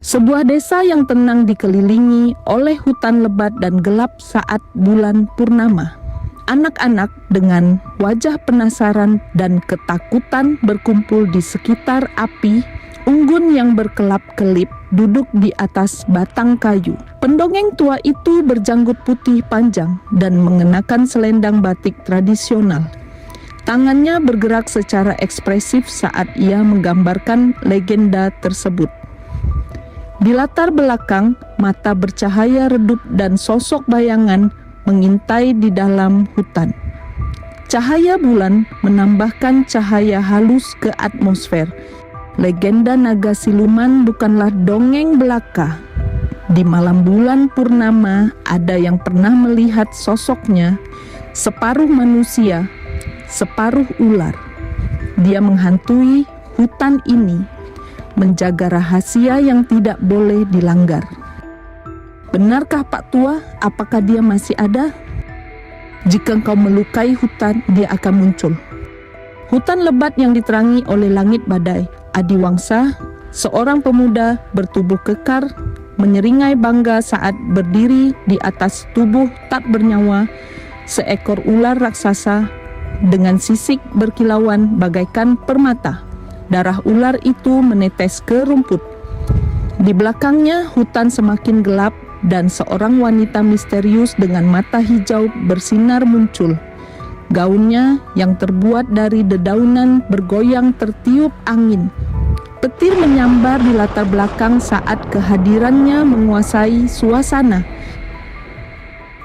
Sebuah desa yang tenang dikelilingi oleh hutan lebat dan gelap saat bulan purnama. Anak-anak dengan wajah penasaran dan ketakutan berkumpul di sekitar api unggun yang berkelap-kelip duduk di atas batang kayu. Pendongeng tua itu berjanggut putih panjang dan mengenakan selendang batik tradisional. Tangannya bergerak secara ekspresif saat ia menggambarkan legenda tersebut. Di latar belakang, mata bercahaya redup dan sosok bayangan mengintai di dalam hutan. Cahaya bulan menambahkan cahaya halus ke atmosfer. Legenda naga siluman bukanlah dongeng belaka. Di malam bulan purnama, ada yang pernah melihat sosoknya, separuh manusia, separuh ular. Dia menghantui hutan ini, menjaga rahasia yang tidak boleh dilanggar. Benarkah Pak Tua? Apakah dia masih ada? Jika engkau melukai hutan, dia akan muncul. Hutan lebat yang diterangi oleh langit badai. Adiwangsa, seorang pemuda bertubuh kekar, menyeringai bangga saat berdiri di atas tubuh tak bernyawa seekor ular raksasa dengan sisik berkilauan bagaikan permata. Darah ular itu menetes ke rumput. Di belakangnya hutan semakin gelap dan seorang wanita misterius dengan mata hijau bersinar muncul. Gaunnya yang terbuat dari dedaunan bergoyang tertiup angin. Petir menyambar di latar belakang saat kehadirannya menguasai suasana.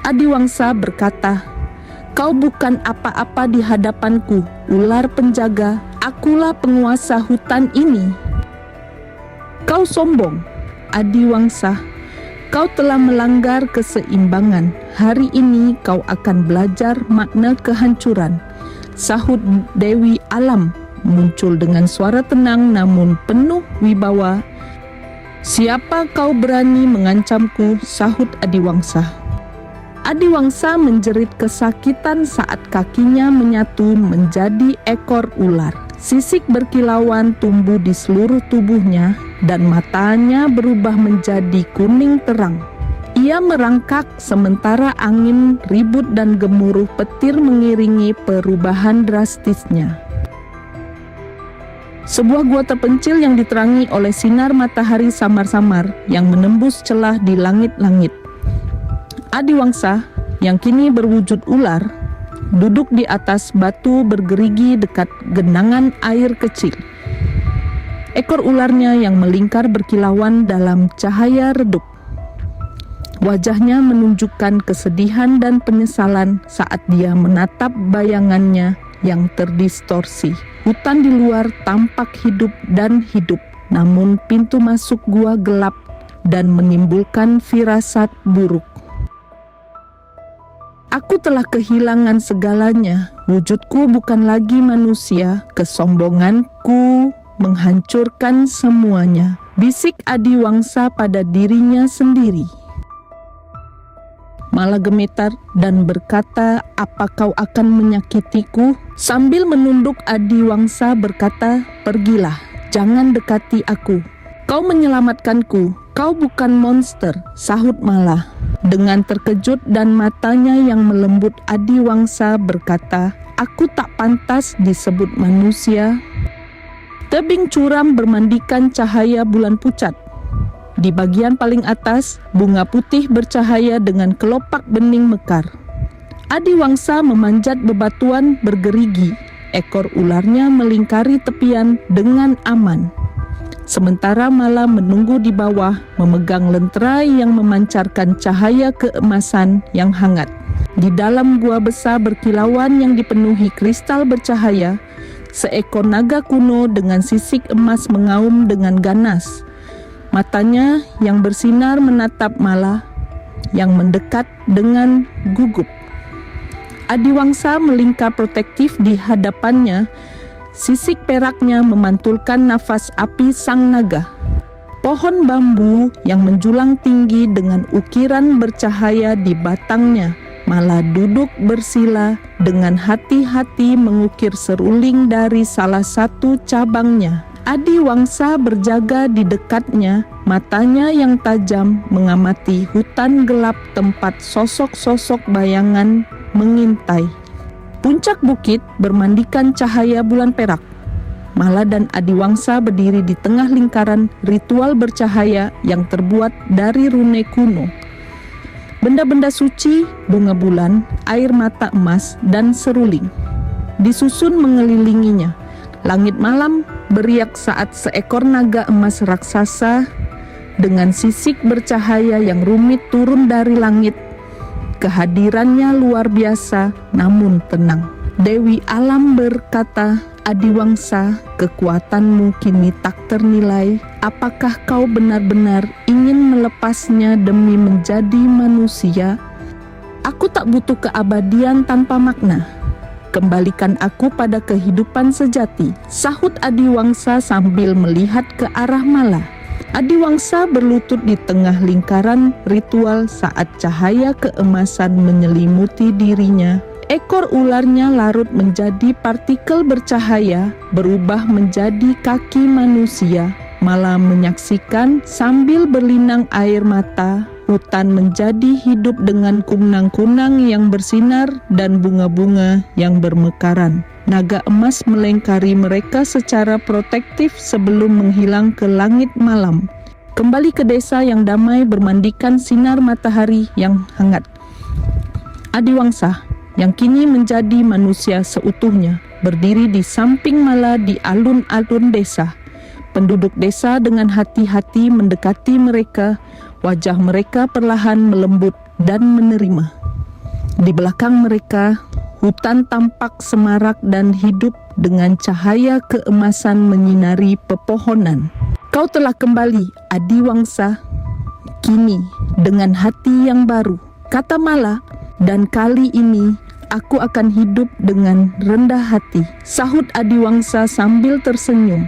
Adiwangsa berkata, "Kau bukan apa-apa di hadapanku, ular penjaga. Akulah penguasa hutan ini." "Kau sombong, Adiwangsa. Kau telah melanggar keseimbangan. Hari ini kau akan belajar makna kehancuran," sahut Dewi Alam, muncul dengan suara tenang namun penuh wibawa. "Siapa kau berani mengancamku?" sahut Adiwangsa. Adiwangsa menjerit kesakitan saat kakinya menyatu menjadi ekor ular. Sisik berkilauan tumbuh di seluruh tubuhnya dan matanya berubah menjadi kuning terang. Ia merangkak sementara angin ribut dan gemuruh petir mengiringi perubahan drastisnya. Sebuah gua terpencil yang diterangi oleh sinar matahari samar-samar yang menembus celah di langit-langit. Adiwangsa yang kini berwujud ular duduk di atas batu bergerigi dekat genangan air kecil. Ekor ularnya yang melingkar berkilauan dalam cahaya redup. Wajahnya menunjukkan kesedihan dan penyesalan saat dia menatap bayangannya yang terdistorsi. Hutan di luar tampak hidup dan hidup, namun pintu masuk gua gelap dan menimbulkan firasat buruk. "Aku telah kehilangan segalanya. Wujudku bukan lagi manusia. Kesombonganku menghancurkan semuanya," bisik Adiwangsa pada dirinya sendiri. Malah gemetar dan berkata, "Apa kau akan menyakitiku?" Sambil menunduk, Adiwangsa berkata, "Pergilah, jangan dekati aku. Kau menyelamatkanku. Kau bukan monster," sahut Mala. Dengan terkejut dan matanya yang melembut, Adiwangsa berkata, "Aku tak pantas disebut manusia." Tebing curam bermandikan cahaya bulan pucat. Di bagian paling atas, bunga putih bercahaya dengan kelopak bening mekar. Adiwangsa memanjat bebatuan bergerigi. Ekor ularnya melingkari tepian dengan aman. Sementara Mala menunggu di bawah, memegang lentera yang memancarkan cahaya keemasan yang hangat. Di dalam gua besar berkilauan yang dipenuhi kristal bercahaya, seekor naga kuno dengan sisik emas mengaum dengan ganas. Matanya yang bersinar menatap Mala yang mendekat dengan gugup. Adiwangsa melingkar protektif di hadapannya. Sisik peraknya memantulkan nafas api sang naga. Pohon bambu yang menjulang tinggi dengan ukiran bercahaya di batangnya malah duduk bersila dengan hati-hati mengukir seruling dari salah satu cabangnya. Adiwangsa berjaga di dekatnya, matanya yang tajam mengamati hutan gelap tempat sosok-sosok bayangan mengintai. Puncak bukit bermandikan cahaya bulan perak. Mala dan Adiwangsa berdiri di tengah lingkaran ritual bercahaya yang terbuat dari rune kuno. Benda-benda suci, bunga bulan, air mata emas, dan seruling disusun mengelilinginya. Langit malam beriak saat seekor naga emas raksasa dengan sisik bercahaya yang rumit turun dari langit. Kehadirannya luar biasa namun tenang. Dewi Alam berkata, Adiwangsa, kekuatanmu kini tak ternilai. Apakah kau benar-benar ingin melepasnya demi menjadi manusia? Aku tak butuh keabadian tanpa makna. Kembalikan aku pada kehidupan sejati, sahut Adiwangsa sambil melihat ke arah Mala. Adiwangsa berlutut di tengah lingkaran ritual saat cahaya keemasan menyelimuti dirinya. Ekor ularnya larut menjadi partikel bercahaya, berubah menjadi kaki manusia. Mala menyaksikan sambil berlinang air mata. Hutan menjadi hidup dengan kunang-kunang yang bersinar dan bunga-bunga yang bermekaran. Naga emas melingkari mereka secara protektif sebelum menghilang ke langit malam. Kembali ke desa yang damai bermandikan sinar matahari yang hangat. Adiwangsa, yang kini menjadi manusia seutuhnya, berdiri di samping Mala di alun-alun desa. Penduduk desa dengan hati-hati mendekati mereka. Wajah mereka perlahan melembut dan menerima. Di belakang mereka, hutan tampak semarak dan hidup dengan cahaya keemasan menyinari pepohonan. Kau telah kembali, Adiwangsa. Kini, dengan hati yang baru, kata Mala, dan kali ini aku akan hidup dengan rendah hati, sahut Adiwangsa sambil tersenyum.